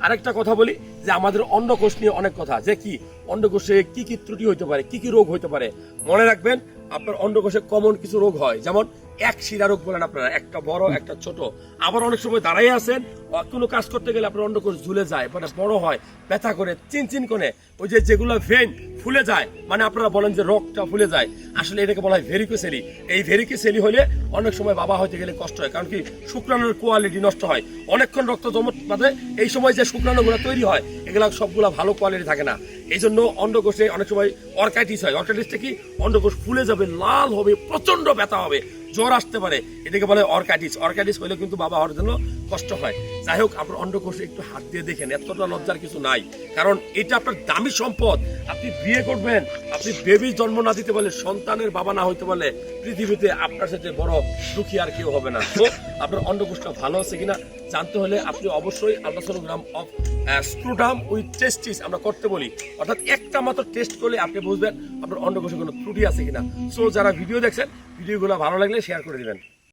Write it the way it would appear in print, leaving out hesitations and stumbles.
আরেকটা কথা বলি যে আমাদের অন্ডকোষ নিয়ে অনেক কথা, যে কি অন্ডকোষে কি কি ত্রুটি হইতে পারে, কি কি রোগ হইতে পারে। মনে রাখবেন আপনার অন্ডকোষে কমন কিছু রোগ হয়, যেমন এক শিরা রোগ বলেন আপনারা, একটা বড় একটা ছোট। আবার অনেক সময় দাঁড়াই আছেন, কোনো কাজ করতে গেলে আপনার অন্ডকোষ ঝুলে যায়, মানে বড় হয়, ব্যথা করে, চিনচিন করে, ওই যে যেগুলো ভেন ফুলে যায়, মানে আপনারা বলেন যে রক্তটা ফুলে যায়, আসলে এটাকে বলা হয় ভেরিকোসেলি। এই ভেরিকোসেলি হলে অনেক সময় বাবা হইতে গেলে কষ্ট হয়, কারণ কি শুক্রাণুর কোয়ালিটি নষ্ট হয়, অনেকক্ষণ রক্ত জমা বাঁধে, এই সময় যে শুক্রাণুগুলো তৈরি হয় এগুলো সবগুলো ভালো কোয়ালিটি থাকে না। এই জন্য অন্ডকোষে অনেক সময় অর্কাইটিস হয়। অর্কাইটিসটা কি, অন্ডকোষ ফুলে যাবে, লাল হবে, প্রচন্ড ব্যথা হবে, জ্বর আসতে পারে, এটাকে বলে অর্কাইটিস। অর্কাইটিস হলে কিন্তু বাবা হওয়ার জন্য কষ্ট হয়। যাই হোক, আপনার অন্ডকোষে একটু হাত দিয়ে দেখেন, এতটা লজ্জার কিছু নাই, কারণ এটা আপনার দামি সম্পদ। আপনি বিয়ে করবেন, আপনি বেবি জন্ম না দিতে পারলে, সন্তানের বাবা না হইতে পারলে, পৃথিবীতে আপনার সাথে বড় দুঃখী আর কেউ হবে না। তো আপনার অন্ডকোষটা ভালো আছে কিনা জানতে হলে আপনি অবশ্যই আল্ট্রাসোনোগ্রাম অফ স্ক্রুটাম উইথ টেস্টিস আমরা করতে বলি, অর্থাৎ একটা মাত্র টেস্ট করলে আপনি বুঝবেন আপনার অন্ডকোষে কোনো ত্রুটি আছে কিনা। সো যারা ভিডিও দেখছেন, ভিডিওগুলো ভালো লাগলে শেয়ার করে দিবেন।